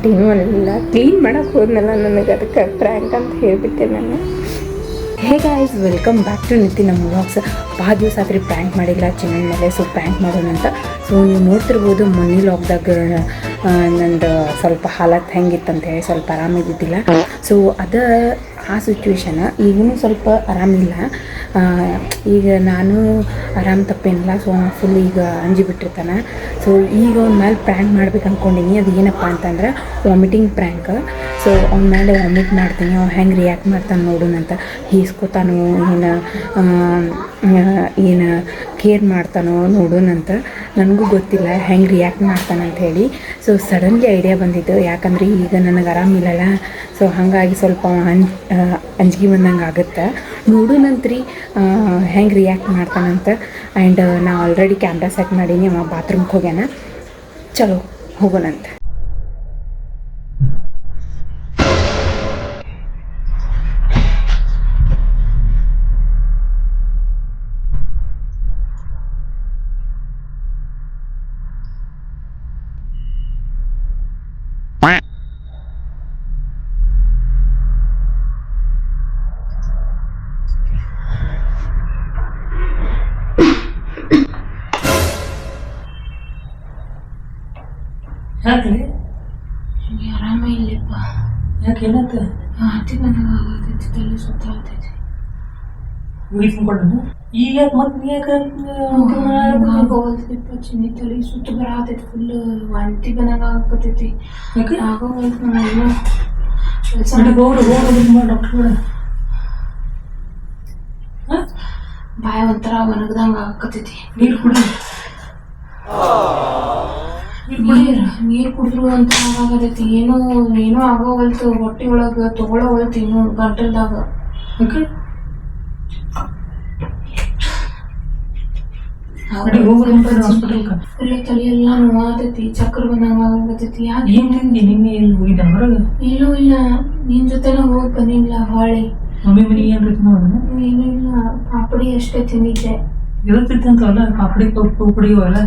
ಏನೂ ಅನ್ನಲಿಲ್ಲ. ಕ್ಲೀನ್ ಮಾಡೋಕ್ಕೆ ಹೋದ್ನಲ್ಲ, ನನಗೆ ಅದಕ್ಕೆ ಪ್ರ್ಯಾಂಕ್ ಅಂತ ಹೇಳಿಬಿಟ್ಟೆ ನಾನು. Hey guys, welcome back to Nitin ನಮ್ಮ ವ್ಲಾಗ್ಸ್. ಭಾಳ ದಿವಸ ಆದ್ರಿ ಪ್ರ್ಯಾಂಕ್ ಮಾಡಿಲ್ಲ ಚಿನ್ನದ ಮೇಲೆ, ಸೊ ಪ್ರ್ಯಾಂಕ್ ಮಾಡೋಣ ಅಂತ. ಸೊ ನೀವು ನೋಡ್ತಿರ್ಬೋದು ಮೊನ್ನೆ ಲಾಗ್ದಾಗ ನಂದು ಸ್ವಲ್ಪ ಹಾಲತ್ ಹೆಂಗಿತ್ತಂತ ಹೇಳಿ ಸ್ವಲ್ಪ ಆರಾಮಿದ್ದಿದ್ದಿಲ್ಲ. ಸೊ ಆ ಸಿಚುವೇಶನ್ ಈಗೂ ಸ್ವಲ್ಪ ಆರಾಮಿಲ್ಲ. ಈಗ ನಾನು ಆರಾಮ್ ತಪ್ಪೇನಿಲ್ಲ. ಸೊ ಫುಲ್ ಈಗ ಅಂಜಿಬಿಟ್ಟಿರ್ತಾನೆ. ಸೊ ಈಗ ಅವ್ನ ಮೇಲೆ ಪ್ರ್ಯಾಂಕ್ ಮಾಡ್ಬೇಕು ಅಂದ್ಕೊಂಡೀನಿ. ಅದು ಏನಪ್ಪ ಅಂತಂದ್ರೆ ವಾಮಿಟಿಂಗ್ ಪ್ರ್ಯಾಂಕ್. ಸೊ ಅವ್ನ ಮೇಲೆ ವಾಮಿಟ್ ಮಾಡ್ತೀನಿ, ಅವ್ನು ಹೆಂಗೆ ರಿಯಾಕ್ಟ್ ಮಾಡ್ತಾನೆ ನೋಡೋಣಂತ. ಹೀಸ್ಕೊತಾನೋ ಏನು ಕೇರ್ ಮಾಡ್ತಾನೋ ನೋಡೋಣಂತ. ನನಗೂ ಗೊತ್ತಿಲ್ಲ ಹೆಂಗೆ ರಿಯಾಕ್ಟ್ ಮಾಡ್ತಾನಂತ ಹೇಳಿ. ಸೊ ಸಡನ್ಲಿ ಐಡಿಯಾ ಬಂದಿದ್ದು, ಯಾಕಂದರೆ ಈಗ ನನಗೆ ಆರಾಮಿಲ್ಲಲ್ಲ. ಸೊ ಹಾಗಾಗಿ ಸ್ವಲ್ಪ ಅಂಜಿಕೆ ಬಂದಂಗೆ ಆಗುತ್ತೆ. ನೋಡೋಣಂತ್ರಿ ಹೆಂಗೆ ರಿಯಾಕ್ಟ್ ಮಾಡ್ತಾನಂತ. ಆ್ಯಂಡ್ ನಾ ಆಲ್ರೆಡಿ ಕ್ಯಾಮ್ರಾ ಸೆಟ್ ಮಾಡೀನಿ. ಅವ ಬಾತ್ರೂಮ್ಗೆ ಹೋಗ್ಯಾನ. ಚಲೋ ಹೋಗೋಣಂತ. ಯಾಕೆ ಆರಾಮ ಇಲ್ಲಪ್ಪ. ಯಾಕೆ ಏನಾಯ್ತ? ಹತ್ತಿ ಮನೆಗೆ ಆಗತೈತಿ, ತಲೆ ಸುತ್ತಾಗ್ತೈತಿ. ಗುಳಿ ತುಂಬಿಕೊಂಡು ಈಗ ಯಾಕೆ ಮತ್ತೆ ನೀ ಯಾಕೆ ಆಗೋಲ್ತೈತಿಪ್ಪ. ಚಿನ್ನಿ ತಲೆ ಸುತ್ತ ಬರತೈತಿ, ಫುಲ್ ವಾಂತಿ ಬಂದಂಗ ಆಗತೈತಿ. ಆಗೋಲ್ತು ನಾನು ಕೆಲಸ ಡಾಕ್ಟರ್ ಬಾಯ ಒಂಥರ ಒಣಗ್ದಂಗ ಆಗತೈತಿ. ನೀರು ಕುಡಿ. ನೀರು ಕುಡಿದ್ರು ಅಂತ ಆಗತೈತಿ. ಏನೋ ಆಗೋವಲ್ತು, ಹೊಟ್ಟೆ ಒಳಗೆ ತಗೊಳವಲ್ತು ಇನ್ನೂ ಗಂಟಲ್ದಾಗ. ತಲೆಯೆಲ್ಲ ನೋವಾತೈತಿ, ಚಕ್ರ ಬಂದಂಗ ಆಗತೈತಿ. ಎಲ್ಲೂ ಇಲ್ಲ, ನಿನ್ ಜೊತೆನ ಹೋಗಿ ಬಂದಿಲ್ಲ. ಹೊಳ್ಳಿ ಮಮ್ಮಿ ಮನಿ ಏನೂ ಇಲ್ಲ, ಪಾಪಡಿ ಅಷ್ಟೇ ತಿಂದಿದ್ದೆ. ಇರುತ್ತಿತ್ತಂತಲ್ಲ ಪಾಪಡಿ ಪುಡಿ ಅಲ್ಲ,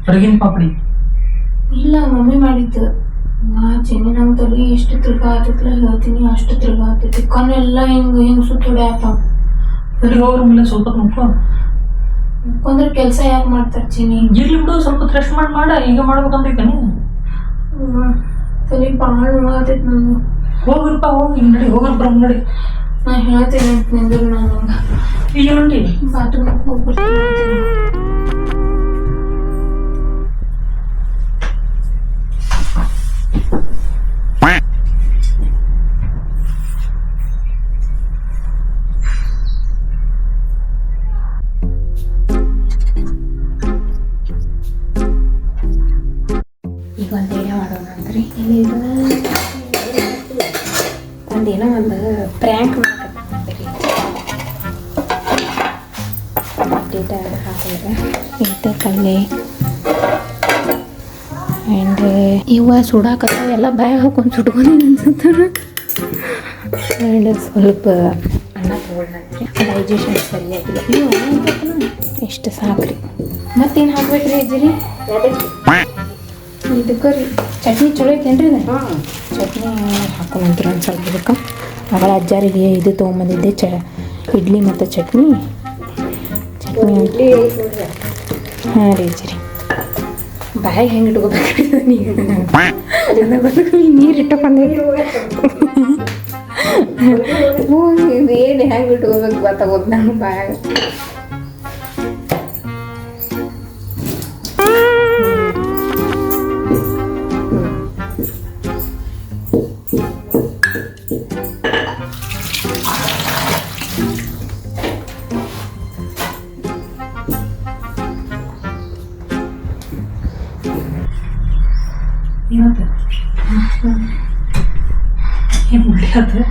ಹೊರಗಿನ ಪಾಪಡಿ ಇಲ್ಲ ಮಮ್ಮಿ ಮಾಡಿದ್ದು. ಚೆನ್ನಿ ನಮ್ಮ ತಲೆ ಎಷ್ಟು ತಿರ್ಗಾ ಆತೈತಿಲ್ಲ ಹೇಳ್ತೀನಿ, ಅಷ್ಟು ತಿರ್ಗಾ ಆಗ್ತೈತಿ. ಕಣ್ಣೆಲ್ಲ ಹಿಂಗ್ ಸುತ್ತೋಡೆ ಆತಾವ. ಹೋಗ್ರಲ್ಲ ಸ್ವಲ್ಪ ಮುಖ ಮುಖಂದ್ರೆ ಕೆಲಸ ಯಾಕೆ ಮಾಡ್ತಾರೆ ಚಿನ್ನಿ? ಇರ್ಲಿ ಬಿಡು, ಸ್ವಲ್ಪ ರೆಸ್ಟ್ ಮಾಡ. ಈಗ ಮಾಡ್ಬೇಕಂತೈತಾನೆ. ತಲೆ ಭಾಳ ನೋವಾತೈತಿ ನಂಗೆ. ಹೋಗ್ರಪ್ಪ, ಹೋಗಿ ನಡಿ, ಹೋಗ್ರಪ್ಪ ನಡಿ. ನಾ ಹೇಳ್ತೇನೆ ಅಂತ ನಿಂದ್ರು ನಾನು. ಈಗ ನೋಡಿ ಬಾತ್ರೂಮ್ಗೆ ಹೋಗ್ಬಿಡ್ತೀನಿ. ಈಗ ಒಂದು ಐಡಿಯಾ ಮಾಡೋಣ ಅಂದ್ರಿ. ಒಂದೇನೋ ಒಂದು ಪ್ರ್ಯಾಂಕ್ ಮಾಡಕತ್ತೀರಿ. ಡೇಟ ಹಾಕಿದ್ರೆ ಈಟ ಕಲ್ಲೆ ಆ್ಯಂಡ್ ಇವ ಸುಡಾಕತ್ತ ಎಲ್ಲ ಬಾಯ ಹಾಕೊಂಡು ಸುಟ್ಕೊಂಡು ಅನ್ಸುತ್ತಾರ. ಆ್ಯಂಡ್ ಸ್ವಲ್ಪ ಅನ್ನ ತೊಗೊಳ್ರಿ, ಡೈಜೆಷನ್ ಸರಿಯಾಗಿಲ್ಲ. ನೀವು ಎಷ್ಟು ಸಾಕ್ರಿ. ಮತ್ತೇನು ಹಾಕ್ಬೇಕ್ರಿ ಅಜ್ಜಿರಿ? ಇದಕ್ಕೆ ರೀ ಚಟ್ನಿ ಚಲೋ ಐತೇನ್ರಿ? ಚಟ್ನಿ ಹಾಕೊಂಡ್ರಿ ಒಂದು ಸ್ವಲ್ಪ. ಇದಕ್ಕೆ ಆಗಳ ಅಜ್ಜಾರಿಗೆ ಇದು ತೊಗೊಂಬಂದಿದ್ದೆ, ಇಡ್ಲಿ ಮತ್ತು ಚಟ್ನಿ. ಹಾಂ ರೀ ಅಜ್ಜರಿ, ಬಾಯಿಗೆ ಹೆಂಗೆ ಇಟ್ಕೋಬೇಕು ನೀರು ಇಟ್ಟಕೊಂಡೈತಿ. ಏನು ಹೆಂಗೆ ಇಟ್ಕೋಬೇಕು ಗೊತ್ತಾಗೋದು ನಾನು ಬಾಯಾಗ. ಏನು ಮುಳಿಯತ್ತೆ?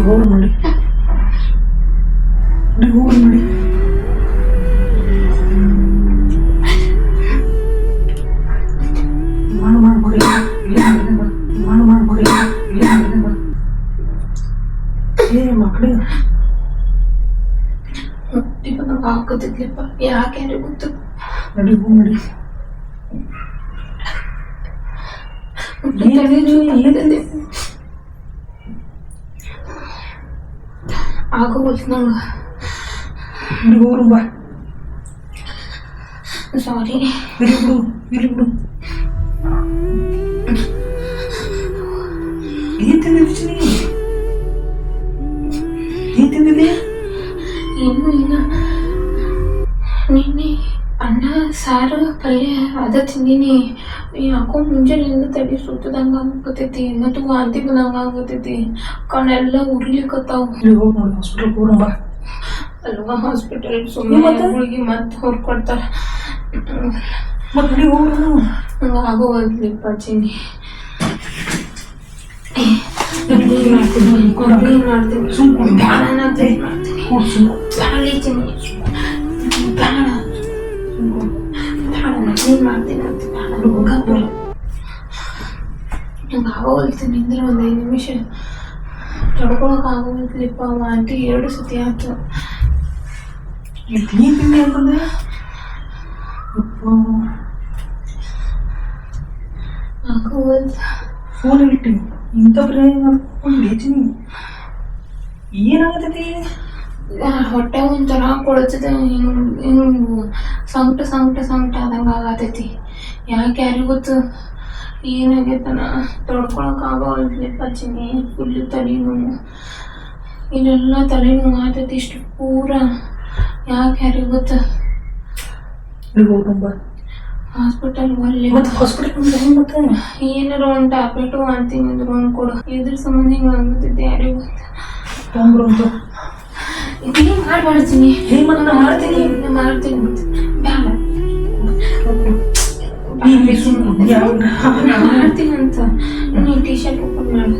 ಹೋಗಿ ನೋಡಿ, ಹೋಗಿ ನೋಡಿ. ಗೊತ್ತಿದ್ಲಿಪ್ಪ, ಯಾಕೆ ಗೊತ್ತು. ನಡಿ ಹೂ ನಡಿ. ಆಗೋಗುತ್ತೆ ನಂಗೆ. ನಡಿ ಹೋಗ್ರಂಬ. ಸಾರಿ. ಇರ್ಲಿ ಬಿಡು ಇರ್ಲಿ ಬಿಡು. ಏನ್ ತಿಂದಿದ್ದಿ ಚಿನಿ? ಏನ್ ತಿಂದಿದ್ದಿ? ಏನು ಇಲ್ಲ, ನಿನ್ನೆ ಅನ್ನ ಸಾರು ಪಲ್ಯ ಅದ ತಿಂದೀನಿ. ಯಾಕೋ ಮುಂಜಾನೆಯಿಂದ ತಲೆ ಸುತ್ತದಂಗ ಆಗತೈತಿ, ಮತ್ತು ವಾಂತಿ ಬಂದಂಗ ಆಗತೈತಿ, ಕಣ್ಣೆಲ್ಲ ಉರ್ಲಿಕ್ಕತ್ತಾವ. ಹೋಗಿ ನೋಡಿ ಹಾಸ್ಪಿಟಲ್ ಹೋಗ್ರಂಬ. ಅಲ್ವಾ ಹಾಸ್ಪಿಟಲ್ ಸುಮ್ಮನೆ ಹುಡುಗಿ ಮತ್ತೆ ಹೊರ್ಕೊಡ್ತಾರ. ಮತ್ತೆ ನಡಿ ಹೋಗ್ರು. ನಂಗೆ ಆಗೋವಲ್ಲಿಪ್ಪ ಚಿನ್ನಿ. ನಂಗೆ ಆಗೋವಲ್ತೀನಿ ನಿಂದ್ರೆ ಒಂದು 5 ನಿಮಿಷ ತಡ್ಕೊಳಕ್ ಆಗೋವಲ್ತಿಪ್ಪ. ವಾಂತಿ 2 ಸತಿ ಆಯ್ತು. ನೀನ್ ತಿಂಡಿ ಅಂತಂದ್ರೆ ಆಗೋವಲ್ತ. ಫೋನ್ ಇಟ್ಟು ಇಂಥ ಬ್ರೇನ್ ಚಿನಿ ಏನಾಗತೈತಿ? ಹೊಟ್ಟೆ ಒಂಥರ ಕೊಳತದ, ಹಿಂಗ್ ಸಂಕಟ ಆದಂಗ ಆಗತೈತಿ. ಯಾಕೆ ಯಾರಿಗೂ ಗೊತ್ತು ಏನಾಗೈತನ. ತೊಡ್ಕೊಳಕ್ ಆಗೋಲ್ಪ್ಪ ಚಿನಿ. ಫುಲ್ ತಲೆನೋವು, ಇಲ್ಲೆಲ್ಲ ತಲೆನೋವು ಆಗತೈತಿ ಇಷ್ಟು ಪೂರ. ಯಾಕೆ ಯಾರಿಗೂ ಗೊತ್ತ. ಹಾಸ್ಪಿಟಲ್ ಏನಾರ ಒಂದು ಟ್ಯಾಬ್ಲೆಟು ಅಂತೀನಿ ಅಂದ್ರು ಒಂದು ಕೊಡು. ಇದ್ರ ಸಂಬಂಧ ಹಿಂಗೆ ಆಗ್ತೈತಿ ಯಾರಿಗೂ ಗೊತ್ತ. ಇದೇನು ಮಾಡ್ಬಾರ್ತೀನಿ. ಮಾಡ್ತೀನಿ ಬೇಡ ಮಾಡ್ತೀನಿ ಅಂತ. ನೀ ಟೀ ಶರ್ಟ್ ಓಪನ್ ಮಾಡು.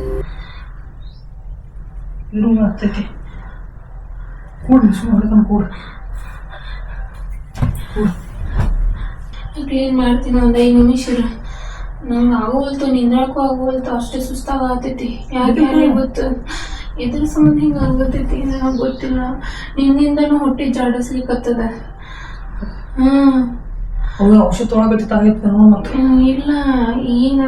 ಇರು ಆಗ್ತೈತಿ. ಕೂಡಿ ಸುಮ್ಮನೆ ಕೂಡ ಕ್ಲೀನ್ ಮಾಡ್ತೀನಿ. ಒಂದು 5 ನಿಮಿಷ ಇರು. ನಂಗೆ ಆಗೋಲ್ತು, ನಿಂದ್ರಕ್ಕೂ ಆಗೋಲ್ತು, ಅಷ್ಟೇ ಸುಸ್ತಾಗತೈತಿ. ಯಾಕೆ ಗೊತ್ತು ಇದ್ರ ಸಂಬಂಧ ಹಿಂಗೆ ಆಗತೈತಿ ನನಗೆ ಗೊತ್ತಿಲ್ಲ. ನಿನ್ನಿಂದನೂ ಹೊಟ್ಟೆ ಜಾಡಿಸ್ಲಿಕ್ಕತ್ತದ. ಔಷಧ ತೊಗೊಳಕತ್ತಿತ್ತು ಇಲ್ಲ ಈಗ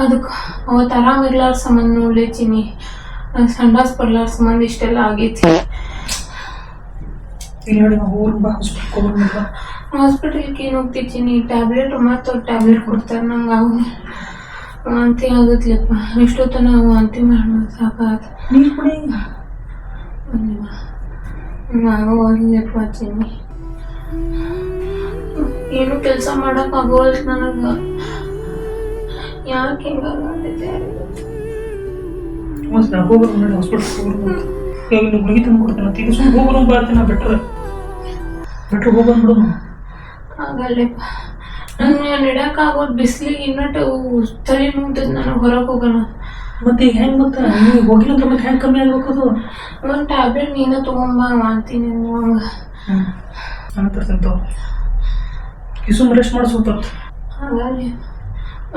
ಅದಕ್ಕೆ ಅವತ್ತು ಆರಾಮಿರ್ಲಾರ ಸಂಬಂಧ ನೋಡ್ಲಿ ಚಿನಿ. ಸಂಡಾಸ್ ಬರ್ಲಾರ ಸಂಬಂಧ ಇಷ್ಟೆಲ್ಲ ಆಗೈತಿ. ಹಾಸ್ಪಿಟಲ್ಗೆ ಏನು ಹೋಗ್ತಿದ್ದೀನಿ, ಟ್ಯಾಬ್ಲೆಟ್ ಮತ್ತು ಟ್ಯಾಬ್ಲೆಟ್ ಕೊಡ್ತಾರೆ. ನಂಗೆ ಅವು ವಾಂತಿ ಆಗತ್ಲಪ್ಪ. ಎಷ್ಟೊತ್ತನ ವಾಂತಿ ಮಾಡೋದು ಸಾಕಾಗ. ಆಗೋಲ್ಲಪ್ಪ ಚಿನ್ನಿ. ಏನು ಕೆಲಸ ಮಾಡಕ್ ಆಗೋಲ್ತು ನನಗೆ. ಯಾಕೆ ಹಿಂಗಾಗತೈತೆ ಆಗಲ್ಲಪ್ಪ. ನಂಗೆ ನಡ್ಯಾಕ ಆಗೋದು ಬಿಸಿಲಿಗೆ ಇನ್ನಟ್ಟು ತಲೆ ನೋಡ್ತದ. ನನಗೆ ಹೊರಗೆ ಹೋಗೋಣ. ಮತ್ತೆ ಹೆಂಗ್ ಮತ್ತೆ ಹೋಗಿಲ್ಲ ಅಂದ್ರೆ ಮತ್ತೆ ಹೆಂಗ್ ಕಮ್ಮಿ ಆಗ್ಬೇಕದು? ಒಂದು ಟ್ಯಾಬ್ಲೆಟ್ ನೀನ ತಗೊಂಬ ಅಂತೀನಿ ಹಂಗೆ. ಅಂತಂತ ಕಿಸುಮ್ ರೆಸ್ಟ್ ಮಾಡಿಸ್ಬೇಕು. ಹಾಗಾಗಿ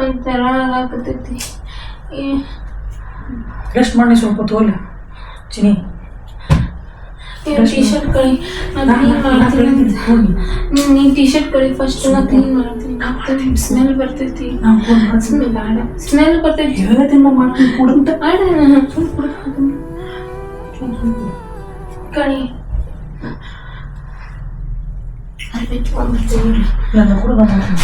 ಒಂಥರ ಆಗತೈತಿ. ರೆಸ್ಟ್ ಮಾಡಿ ಸ್ವಲ್ಪ ತೋಲಿ ಚಿನಿ. ಟೀ ಶರ್ಟ್ ಕಳಿ, ನಾನು ಕ್ಲೀನ್ ಮಾಡ್ತೀನಿ. ನೀ ಟೀ ಶರ್ಟ್ ಕಳಿ ಫಸ್ಟ್, ನಾನು ಕ್ಲೀನ್ ಮಾಡ್ತೀನಿ. ಸ್ಮೆಲ್ ಬರ್ತೈತಿ. ಸ್ಮೆಲ್ ಬರ್ತೈತಿ. ಕಳಿ ನಾನು ಕೂಡ ಮಾಡ್ತೀನಿ.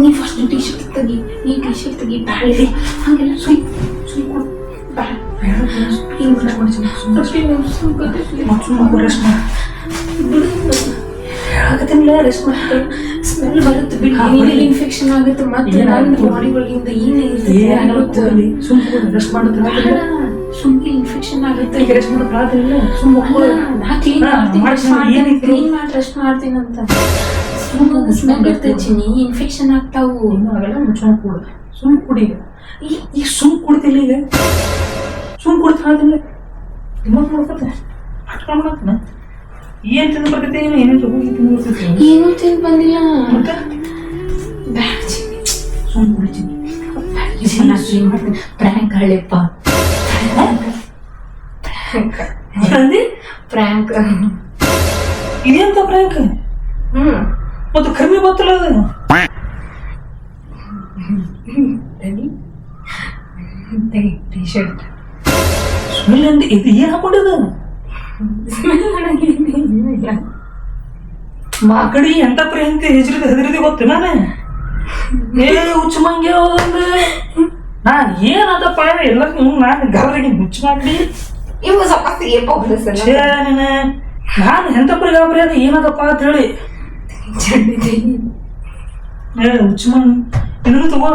ನೀ ಫಸ್ಟ್ ಟೀ ಶರ್ಟ್ ತೆಗಿ. ನೀ ಟೀ ಶರ್ಟ್ ತೆಗಿ. ಬ್ಯಾಳೆ ಹಾಗೆಲ್ಲ ಸ್ಮೆಲ್ ಬರುತ್ತೆ ಬಿಡಿ. ಇನ್ಫೆಕ್ಷನ್ ಆಗುತ್ತೆ ಮತ್ತೆ ನನ್ನ ಬಾಡಿ ಒಳಗಿಂದ ಏನೇ ಇರುತ್ತೆ. ಸುಮ್ಮನೆ ಇನ್ಫೆಕ್ಷನ್ ಆಗುತ್ತೆ. ಈಗ ರೆಸ್ಟ್ ಮಾಡೋದು ಆದ್ರಿಲ್ಲ ಸುಮ್ಮನೆ ನಾ ಕ್ಲೀನ್ ಮಾಡ್ತೀನಿ, ಕ್ಲೀನ್ ಮಾಡಿ ರೆಸ್ಟ್ ಮಾಡ್ತೀನಿ ಅಂತ. ಸ್ಮೆಲ್ ಇರ್ತೈತೆ ಚಿನ್ನಿ, ಇನ್ಫೆಕ್ಷನ್ ಆಗ್ತಾವು. ಇನ್ನೂ ಆಗಲ್ಲ, ಸುಮ್ಮನೆ ಕೊಡು, ಸುಮ್ಮನೆ ಕುಡಿ. ಈಗ ಸುಮ್ಮನೆ ಕುಡ್ತಿಲ್ಲ, ಈಗ ಸುಮ್ಮನೆ ಕುಡ್ತಾ ಆದಿಲ್ಲ. ಇನ್ನೊಂದು ನೋಡ್ಕೊತೆ ಅಟ್ಕೊಂಡು ಮಾಡ್ತಾನೆ. ಏನು ತಿಂದು ಬರ್ತೈತೆ, ಏನೇನು ಹೋಗಿ ತಿಂದು ಬರ್ತೈತೆ. ಏನೂ ತಿಂದು ಬಂದಿಲ್ಲ. ಮತ್ತೆ ಬ್ಯಾಡ ಚಿನ್ನಿ, ಸುಮ್ಮನೆ ಕುಡಿತೀನಿ. ಕ್ಲೀನ್ ಮಾಡ್ತೀನಿ. ಪ್ರ್ಯಾಂಕ್ ಹಳ್ಳಿಪ್ಪ, ಪ್ರ್ಯಾಂಕ್. ಇದೆಂತ ಪ್ರ್ಯಾಂಕ್? ಮತ್ತು ಕಮ್ಮಿ ಗೊತ್ತಲ್ಲ ಅದು. ಟೀ ಶರ್ಟ್ ಸ್ಮೆಲ್ ಅಂತ ಇದು ಏನು ಹಾಕೊಂಡಿದ? ಮಾಕಡಿ ಎಂತ ಪ್ರ್ಯಾಂಕ್ ಹೆದರಿದೆ ಗೊತ್ತು ನಾನು. ಏ ಹುಚ್ಚು ಮಂಗೆ ಹೋದಂದು ನಾನು ಏನದಪ್ಪ ಎಲ್ಲರಿಗೂ ನಾನು ಗಾಬರಿಗೆ ಹುಚ್ಚು ಮಾಡಿ ಇವು ಸ್ವಲ್ಪ ನಾನು ಎಂತಪ್ಪ ಗಾಬರಿ ಅದು ಏನದಪ್ಪ ಅಂತ ಹೇಳಿ ಏ ಹುಚ್ಚು ಮಂಗ್ ಇದನ್ನು ತಗೋ.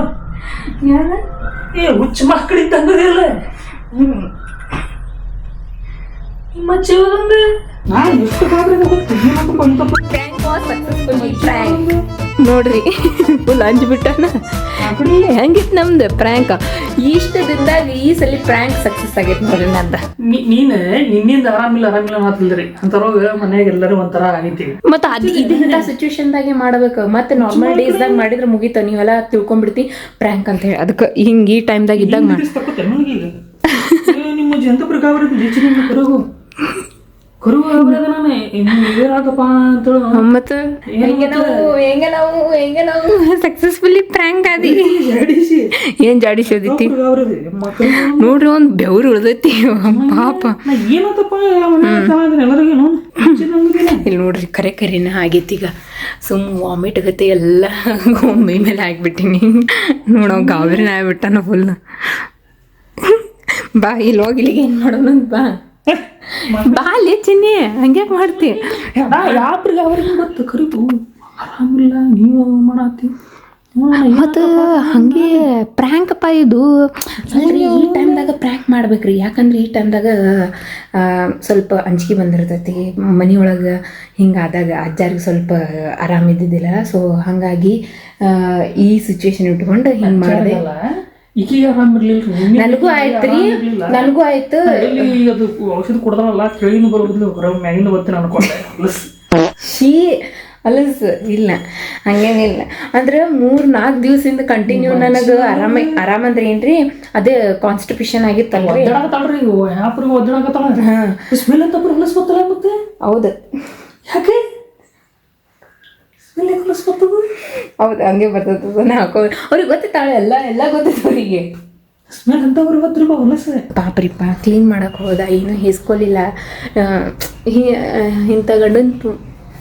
ಏ ಹುಚ್ಚು ಮಕ್ಕಳಿದ್ದ ಹಂಗದಿಲ್ಲ ಮಚ್ಚಿ ಹೋದಂದು ನಾನು ಎಷ್ಟು ಗಾಬರಿ ನೋಡ್ರಿ ಫುಲ್ ಅಂಜ್ಬಿಟ್ಟಾನ. ಹೆಂಗಿತ್ತು ನಮ್ದು ಪ್ರ್ಯಾಂಕ್. ಇಷ್ಟ ದಿನದಾಗ ಈ ಸಲ ಪ್ರ್ಯಾಂಕ್ ಸಕ್ಸಸ್ ಆಗೈತೆ ನೋಡ್ರಿ ನಂದ. ನೀನು ನಿನ್ನಿಂದ ಆರಾಮಿಲ್ಲ ಮಾತಿಲ್ರಿ ಅಂತವ್ರಾಗ ಮನ್ಯಾಗ ಎಲ್ಲರೂ ಒಂಥರ ಆಗಿದ್ದೀವಿ. ಮತ್ತೆ ಇಂಥ ಸಿಚುವೇಶನ್ದಾಗೆ ಮಾಡ್ಬೇಕು. ಮತ್ತೆ ನಾರ್ಮಲ್ ಡೇಸ್ದಾಗ ಮಾಡಿದ್ರೆ ಮುಗೀತ, ನೀವೆಲ್ಲ ತಿಳ್ಕೊಂಡ್ಬಿಡ್ತಿ ಪ್ರ್ಯಾಂಕ್ ಅಂತ ಹೇಳಿ. ಅದಕ್ಕೆ ಹಿಂಗೆ ಈ ಟೈಮ್ದಾಗ ಇದ್ದಾಗ ಮಾಡಿ. ನಿಮ್ಮ ಜಂತಪುರ ಗಾಬರಿ ಕರು ನಾನು ಏನಾಗಪ್ಪ ಅಂತ ಮತ್ತೆ ಹೆಂಗೆ ನಾವು ಸಕ್ಸಸ್ಫುಲಿ ಪ್ರ್ಯಾಂಕ್ ಆದಿ. ಏನ್ ಜಾಡಿಸೋದೈತಿ ನೋಡ್ರಿ, ಒಂದ್ ಬೆವ್ರು ಉಳ್ದೈತಿ ಪಾಪ. ಇಲ್ಲಿ ನೋಡ್ರಿ ಕರೆನ ಆಗೈತಿ. ಈಗ ಸುಮ್ ವಾಮಿಟ್ ಆಗತ್ತೆ, ಎಲ್ಲ ಮೈ ಮೇಲೆ ಆಗ್ಬಿಟ್ಟಿನಿ. ನೋಡೋ ಗಾಬರಿನ ಆಗ್ಬಿಟ್ಟಾನ ಫುಲ್. ಬಾ ಇಲ್ಲಿ ಹೋಗಿ ಇಲ್ಲಿಗೆ ಏನ್ ಮಾಡೋಣ ಬಾ ಬಾ ಲೇ ಚಿನ್ನಿ, ಹಂಗ್ಯಾಕೆ ಮಾಡ್ತಿ? ಯಾಪ್ರಿಗೆ ಅವ್ರಿಗೆ ಗೊತ್ತು ಕರಿತು ಆರಾಮಿಲ್ಲ ನೀವು ಮಾಡತ್ತಿ. ಮತ್ತು ಹಾಗೆ ಪ್ರ್ಯಾಂಕಪ್ಪ ಇದು. ಅಲ್ರಿ ಈ ಟೈಮ್ದಾಗ ಪ್ರ್ಯಾಂಕ್ ಮಾಡ್ಬೇಕ್ರಿ. ಯಾಕಂದ್ರೆ ಈ ಟೈಮ್ದಾಗ ಸ್ವಲ್ಪ ಅಂಜಿಕೆ ಬಂದಿರ್ತೈತಿ ಮನೆಯೊಳಗೆ. ಹಿಂಗಾದಾಗ ಅಜ್ಜಾರಿಗೆ ಸ್ವಲ್ಪ ಆರಾಮಿದ್ದಿದ್ದಿಲ್ಲ. ಸೊ ಹಾಗಾಗಿ ಈ ಸಿಚುವೇಶನ್ ಇಟ್ಕೊಂಡು ಹಿಂಗೆ ಮಾಡಿದೆ. ಈಗೀಗ ಆರಾಮಿರ್ಲಿಲ್ಲ. ನನಗೂ ಆಯ್ತು. ಅದು ಔಷಧ ಕೊಡ್ತಾನಲ್ಲ ಕೆಳಗಿನ ಬರೋದಿಲ್ಲ, ಹೊರ ಮ್ಯಾಗಿನ ಬರ್ತೀನಿ ಅನ್ಕೊಂಡೆ. ಅಲಸ್ ಇಲ್ಲ, ಹಂಗೇನಿಲ್ಲ. ಅಂದ್ರೆ 3-4 ದಿವಸದಿಂದ ಕಂಟಿನ್ಯೂ ನನಗೆ ಆರಾಮಂದ್ರೆ ಏನ್ರಿ ಅದೇ ಕಾನ್ಸ್ಟಿಪೇಷನ್ ಆಗಿತ್ತಲ್ಲ. ಹೌದು, ಯಾಕೆ ಹೌದು ಹಂಗೆ ಬರ್ತದ. ಹಾಕೋ ಅವ್ರಿಗೆ ಗೊತ್ತಿತ್ತಾಳೆ, ಎಲ್ಲ ಗೊತ್ತಿತ್ತು ಅವರಿಗೆ. ಸ್ಮೆಲ್ ಅಂತ ಹೊಲಸ ಪಾಪ್ರಿಪ್ಪ ಕ್ಲೀನ್ ಮಾಡಕ್ಕೆ ಹೋದ, ಏನೂ ಹಿಸ್ಕೊಲಿಲ್ಲ. ಇಂಥ ಗಂಡನ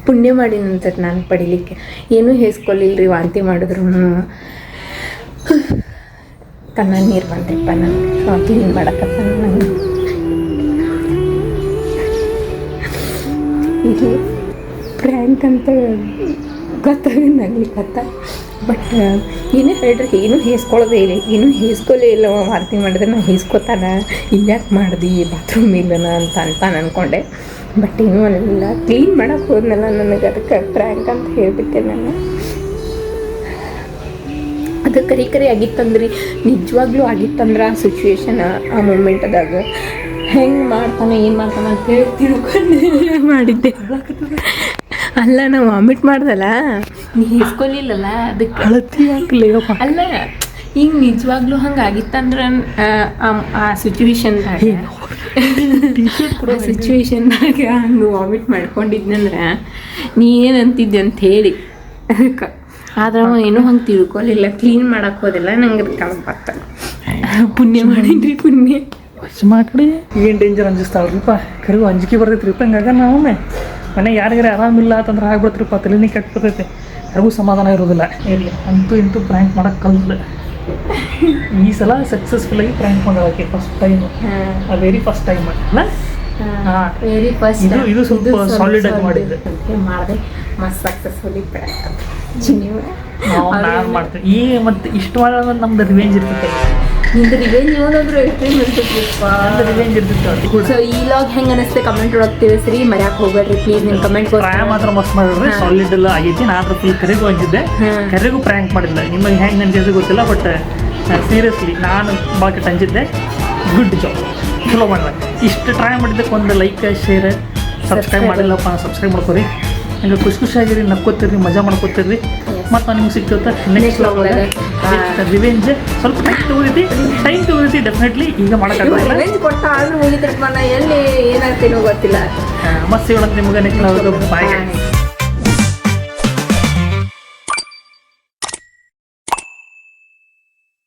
ಪುಣ್ಯ ಮಾಡಿನಂತ ನಾನು ಪಡಿಲಿಕ್ಕೆ. ಏನೂ ಹೇಸ್ಕೊಲಿಲ್ರಿ, ವಾಂತಿ ಮಾಡಿದ್ರು ಕಣ್ಣ ನೀರು ಬಂತಪ್ಪ. ನಾನು ಕ್ಲೀನ್ ಮಾಡಕತ್ತ ನಂಗೆ ಇದು ಪ್ರ್ಯಾಂಕ್ ಅಂತ ಗೊತ್ತಾಗಲಿಕ್ಕತ್ತ. ಬಟ್ ಏನೇ ಹೇಳ್ರಿ, ಏನೂ ಹೇಸ್ಕೊಳ್ಳೋದೇ ಇಲ್ಲ, ಏನೂ ಹೇಸ್ಕೊಲೇ ಇಲ್ಲ. ವಾಂತಿ ಮಾಡಿದ್ರೆ ನಾನು ಹೇಸ್ಕೊತಾನ, ಇಲ್ಯಾಕೆ ಮಾಡ್ದು ಬಾತ್ರೂಮ್ ಇಲ್ಲನ ಅಂತ ಅಂದ್ಕೊಂಡೆ. ಬಟ್ ಏನೂ ಅನ್ನಲಿಲ್ಲ. ಕ್ಲೀನ್ ಮಾಡೋಕೆ ಹೋದ್ನಲ್ಲ, ನನಗೆ ಅದಕ್ಕೆ ಪ್ರ್ಯಾಂಕ್ ಅಂತ ಹೇಳಿಬಿಟ್ಟೆ ನಾನು. ಅದು ಕರಿ ಆಗಿತ್ತಂದ್ರಿ, ನಿಜವಾಗ್ಲೂ ಆಗಿತ್ತಂದ್ರೆ ಆ ಸಿಚುವೇಶನ್, ಆ ಮೂಮೆಂಟ್ದಾಗ ಹೆಂಗೆ ಮಾಡ್ತಾನೆ ಏನು ಮಾಡ್ತಾನೆ ಅಂತ ಹೇಳಿ ತಿಳ್ಕೊಂಡು ಮಾಡಿದ್ದೆ. ಅಲ್ಲ, ನಾವು ವಾಮಿಟ್ ಮಾಡ್ದಲ್ಲ, ನೀ ಹಿಸ್ಕೊಲಿಲ್ಲಲ್ಲ, ಅದಕ್ಕೆ ಅಳತಿ ಹಾಕ್ಲಿಲ್ಲಪ್ಪ. ಅಲ್ಲ, ಈಗ ನಿಜವಾಗ್ಲೂ ಹಂಗೆ ಆಗಿತ್ತಂದ್ರೆ ಆ ಸಿಚುವೇಶನ್ದಾಗ ಹಂಗೆ ವಾಮಿಟ್ ಮಾಡ್ಕೊಂಡಿದ್ನಂದ್ರೆ ನೀ ಏನಂತಿದ್ದೆ ಅಂತ ಹೇಳಿ ಅದಕ್ಕೆ. ಆದ್ರೆ ಏನೂ ಹಂಗೆ ತಿಳ್ಕೊಲಿಲ್ಲ, ಕ್ಲೀನ್ ಮಾಡಕ್ಕೆ ಹೋದಿಲ್ಲ. ನಂಗೆ ಅದಕ್ಕೆ ಬರ್ತ ಪುಣ್ಯ ಮಾಡಿದ್ರಿ, ಪುಣ್ಯ ಮಾತಾಡಿ. ಏನು ಡೇಂಜರ್ ಅನ್ಸಿಸ್ತಾವ್ರಿಪ್ಪ, ಕರಿವು ಅಂಜಿಕೆ ಬರ್ತೈತ್ರಿಪ್ಪ. ಹಿಂಗಾಗ ನಾವು ಮನೆ ಯಾರಿಗಾರ ಆರಾಮಿಲ್ಲ ಅಂತಂದ್ರೆ ಆಗ್ಬಿಡ್ತೀರಿಪ್ಪ, ತಲೆನೇ ಕೆಟ್ಟು ಬರ್ತೈತೆ, ಯಾರಿಗೂ ಸಮಾಧಾನ ಇರೋದಿಲ್ಲ. ಇರಲಿ, ಅಂತೂ ಪ್ರ್ಯಾಂಕ್ ಮಾಡೋಕ್ಕೆ ಕಲ್ತಿಲ್ಲ. ಈ ಸಲ ಸಕ್ಸಸ್ಫುಲ್ಲಾಗಿ ಪ್ರ್ಯಾಂಕ್ ಮಾಡೋಕೆ first time, very first time ಅಲ್ಲ. ವೆರಿ ಫಸ್ಟ್ ಇದು ಸ್ವಲ್ಪ ಸಾಲಿಡ್ ಆಗಿ ಮಾಡಿದ್ದೆ, ಮಾಡಿದೆ ಮಸ್ತ್ ಸಕ್ಸಸ್ಫುಲಿ ಪ್ರ್ಯಾಂಕ್ ನಾನು ಮಾಡ್ತೇನೆ. ಈ ಮತ್ತೆ ಇಷ್ಟು ಮಾಡೋದು ನಮ್ದು ರಿವೆಂಜ್ ಇರ್ತೈತೆ. ನಿಂದು ರಿವೆಂಜ್ ಯಾವ್ದಾದ್ರು ಎಕ್ಸ್ಟ್ರೀಮ್ ಇರ್ತಿದ್ರಿಪ್ಪ. ರಿವೆಂಜ್ ಇರ್ತಿತ್ತು ಕೂಡ. ಸೊ ಈ ಲಾಗ್ ಹೆಂಗೆ ಅನಿಸ್ತೆ ಕಮೆಂಟ್ ಒಳಗೆ ತಿಳಿಸ್ರಿ, ಮರ್ಯಾಕೆ ಹೋಗ್ಬೇಡ್ರಿ ಪ್ಲೀಸ್. ನಿಮ್ಮ ಕಮೆಂಟ್ ಪ್ರಾಯ ಮಾತ್ರ ಮಸ್ತ್ ಮಾಡಿದ್ರಿ, ಸಾಲಿಡ್ ಎಲ್ಲ ಆಗೈತಿ. ನಾ ಅದ್ರ ಫುಲ್ ಕರೆಗೂ ಅಂಜಿದ್ದೆ, ಕರೆಗೂ ಪ್ರ್ಯಾಂಕ್ ಮಾಡಿಲ್ಲ. ನಿಮಗೆ ಹೆಂಗೆ ಅನ್ಸಿದ್ದು ಗೊತ್ತಿಲ್ಲ, ಬಟ್ ಸೀರಿಯಸ್ಲಿ ನಾನು ಭಾಳ ಕೆಟ್ಟ ಅಂಜಿದ್ದೆ. ಗುಡ್ ಜಾಬ್, ಚಲೋ ಮಾಡಿದೆ. ಇಷ್ಟು ಟ್ರೈ ಮಾಡಿದ್ದಕ್ಕೆ ಒಂದು ಲೈಕ್ ಶೇರ್ ಸಬ್ಸ್ಕ್ರೈಬ್ ಮಾಡಿಲ್ಲಪ್ಪ, ಸಬ್ಸ್ಕ್ರೈಬ್ ಮಾಡ್ಕೊರಿ. ಹಂಗೆ ಖುಷಿಯಾಗಿರಿ, ನಕ್ಕೋತಿರ್ರಿ, ಮಜಾ ಮಾಡ್ಕೋತಿರ್ರಿ. ಮತ್ತು ನಾನು ನಿಮ್ಗೆ ಸಿಗ್ತೇವೆ ನೆಕ್ಸ್ಟ್ ರಿವೆಂಜ್. ಸ್ವಲ್ಪ ಟೈಮ್ ತಗೋದೈತಿ ಡೆಫಿನೆಟ್ಲಿ, ಈಗ ಮಾಡೋಕ್ಕಾಗಲ್ಲ. ರಿವೆಂಜ್ ಕೊಟ್ಟ ಆದ್ರೂ ಮುಗಿದ್ರಪ್ಪ, ನಾ ಎಲ್ಲಿ ಏನಾಗ್ತೀನೋ ಗೊತ್ತಿಲ್ಲ. ಮತ್ತೆ ಸಿಗೋಣ ನಿಮ್ಗೆ ನೆಕ್ಸ್ಟ್ ಬಾಯ್.